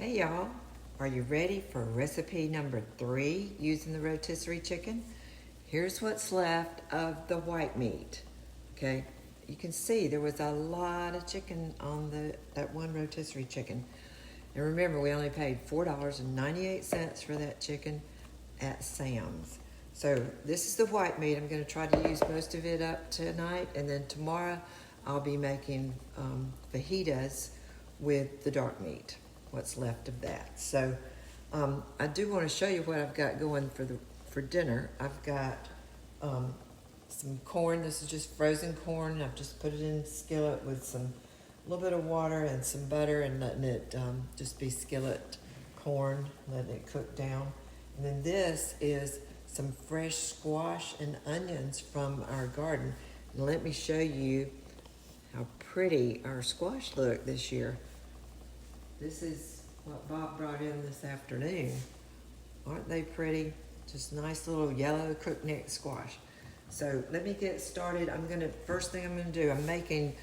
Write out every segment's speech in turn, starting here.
Hey y'all, are you ready for recipe number 3 using the rotisserie chicken? Here's what's left of the white meat. Okay, you can see there was a lot of chicken on that one rotisserie chicken. And remember, we only paid $4.98 for that chicken at Sam's. So this is the white meat. I'm going to try to use most of it up tonight, and then tomorrow I'll be making fajitas with the dark meat, what's left of that. So I do want to show you what I've got going for dinner. I've got some corn. This is just frozen corn. I've just put it in a skillet with a little bit of water and some butter, and letting it just be skillet corn, letting it cook down. And then this is some fresh squash and onions from our garden. And let me show you how pretty our squash look this year. This is what Bob brought in this afternoon. Aren't they pretty? Just nice little yellow crookneck squash. So let me get started. First thing I'm gonna do, I'm making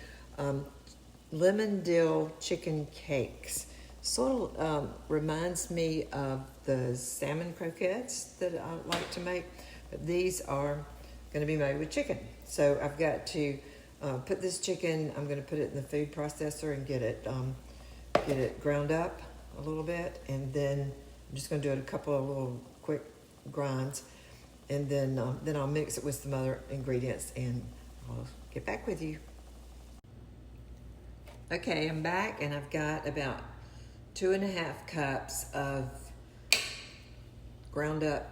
lemon dill chicken cakes. Sort of reminds me of the salmon croquettes that I like to make, but these are gonna be made with chicken. So I've got to put this chicken, I'm gonna put it in the food processor and get it ground up a little bit, and then I'm just going to do it a couple of little quick grinds, and then I'll mix it with some other ingredients, and I'll get back with you. Okay, I'm back, and I've got about 2.5 cups of ground up,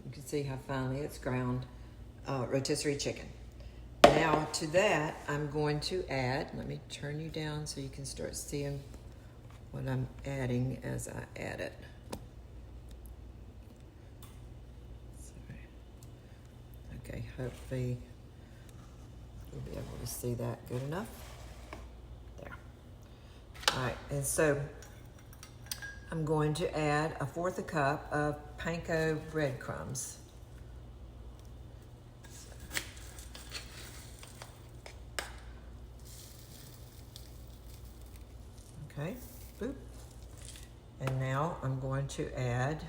you can see how finely it's ground, rotisserie chicken. Now to that, I'm going to add, let me turn you down so you can start seeing what I'm adding as I add it. Sorry. Okay, hopefully you'll be able to see that good enough. There. All right, and so I'm going to add 1/4 cup of panko breadcrumbs. Okay. Boop. And now I'm going to add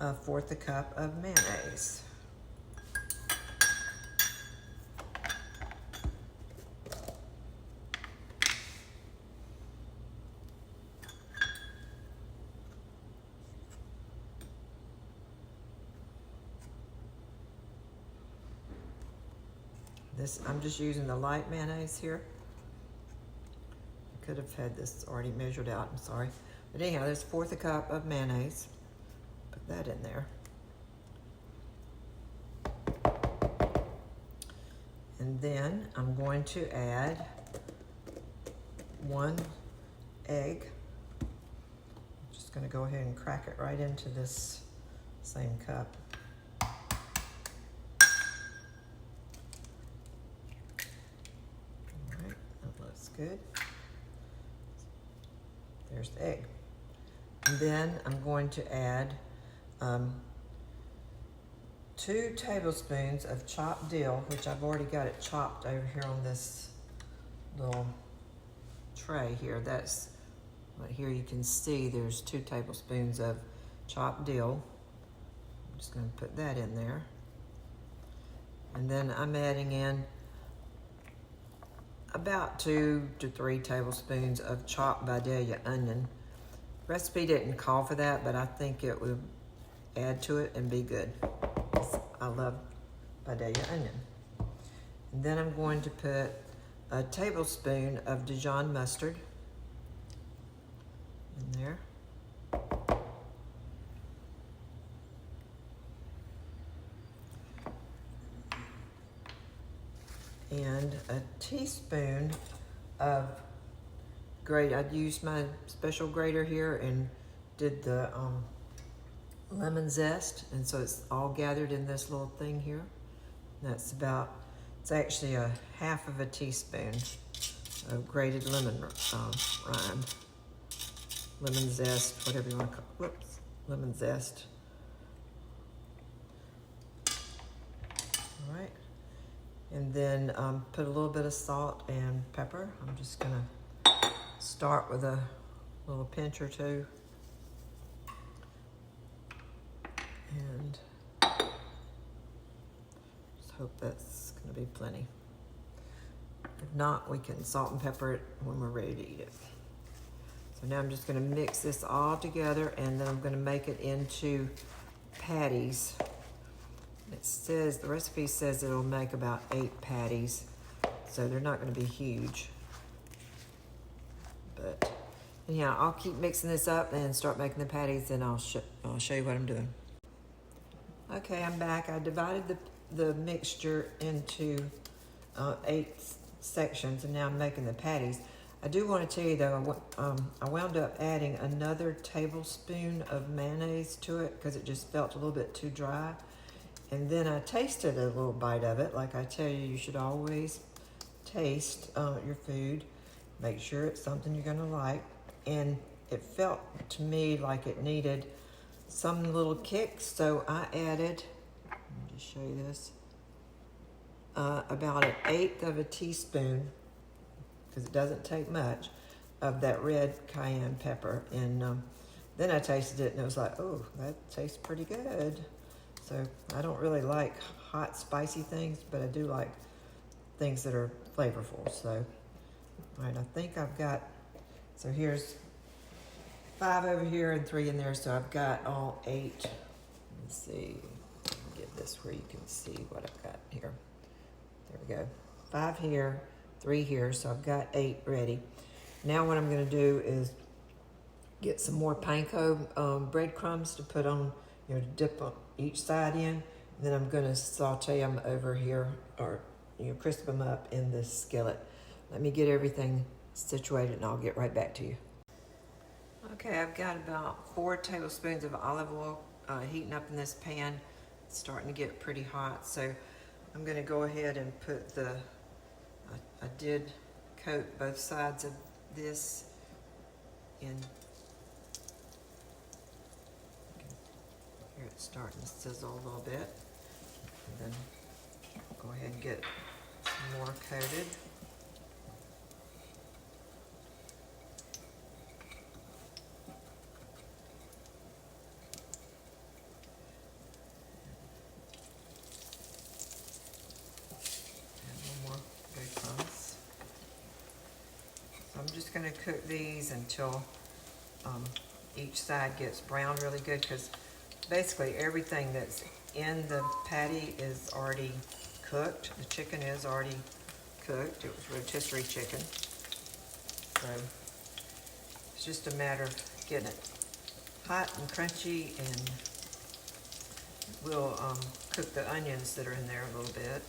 1/4 cup of mayonnaise. I'm just using the light mayonnaise here. Could have had this already measured out, I'm sorry. But anyhow, there's 1/4 cup of mayonnaise. Put that in there. And then I'm going to add 1 egg. I'm just gonna go ahead and crack it right into this same cup. All right, that looks good. There's the egg. And then I'm going to add 2 tablespoons of chopped dill, which I've already got it chopped over here on this little tray here. That's right here, you can see there's 2 tablespoons of chopped dill. I'm just going to put that in there. And then I'm adding in about 2 to 3 tablespoons of chopped Vidalia onion. Recipe didn't call for that, but I think it would add to it and be good. I love Vidalia onion. And then I'm going to put a tablespoon of Dijon mustard in there. And a teaspoon of I'd used my special grater here and did the lemon zest, and so it's all gathered in this little thing here. It's actually 1/2 teaspoon of grated lemon rind, lemon zest, whatever you want to call it. Lemon zest. All right. And then put a little bit of salt and pepper. I'm just gonna start with a little pinch or 2 And just hope that's gonna be plenty. If not, we can salt and pepper it when we're ready to eat it. So now I'm just gonna mix this all together, and then I'm gonna make it into patties. It says, the recipe says it'll make about 8 patties, so they're not gonna be huge. But anyhow, I'll keep mixing this up and start making the patties, and I'll show you what I'm doing. Okay, I'm back. I divided the mixture into 8 sections, and now I'm making the patties. I do want to tell you though, I wound up adding another tablespoon of mayonnaise to it because it just felt a little bit too dry. And then I tasted a little bite of it. Like I tell you, you should always taste your food. Make sure it's something you're gonna like. And it felt to me like it needed some little kick, so I added, let me just show you this, about 1/8 of a teaspoon, because it doesn't take much, of that red cayenne pepper. And then I tasted it and it was like, oh, that tastes pretty good. So I don't really like hot, spicy things, but I do like things that are flavorful. So, all right, I think I've got, so here's 5 over here and 3 in there, so I've got all 8. Let's see, get this where you can see what I've got here. There we go. 5 here, 3 here, so I've got 8 ready. Now what I'm gonna do is get some more panko breadcrumbs to put on, to dip on each side in. And then I'm gonna saute them over here, or crisp them up in this skillet. Let me get everything situated and I'll get right back to you. Okay, I've got about 4 tablespoons of olive oil heating up in this pan. It's starting to get pretty hot, so I'm gonna go ahead and put I did coat both sides of this in. Here it's starting to sizzle a little bit. And then go ahead and get some more coated. I'm just going to cook these until each side gets browned really good, because basically everything that's in the patty is already cooked. The chicken is already cooked. It was rotisserie chicken. So it's just a matter of getting it hot and crunchy, and we'll cook the onions that are in there a little bit.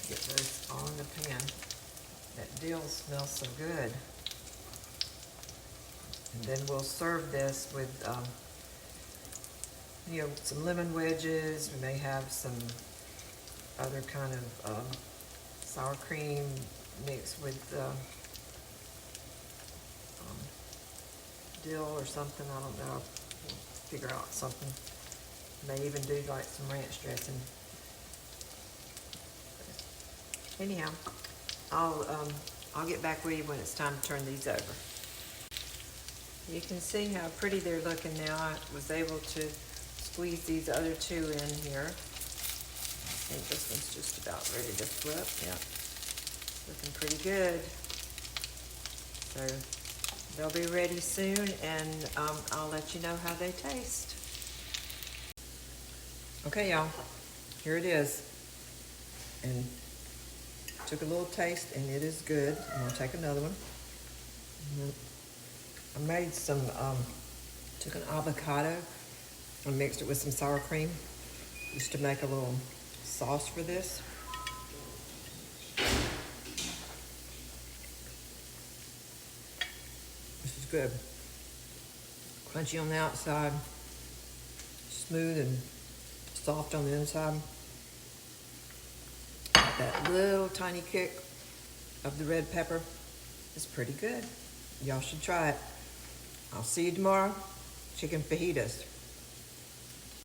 Get those on the pan. That dill smells so good. And then we'll serve this with, some lemon wedges. We may have some other kind of sour cream mixed with dill or something. I don't know. We'll figure out something. May even do like some ranch dressing. Anyhow, I'll get back with you when it's time to turn these over. You can see how pretty they're looking now. I was able to squeeze these other 2 in here. I think this one's just about ready to flip. Yeah, looking pretty good. So they'll be ready soon, and I'll let you know how they taste. Okay, y'all, here it is. And took a little taste, and it is good. I'm gonna take another one. I made some, took an avocado and mixed it with some sour cream just to make a little sauce for this. This is good. Crunchy on the outside, smooth and soft on the inside. That little tiny kick of the red pepper is pretty good. Y'all should try it. I'll see you tomorrow. Chicken fajitas.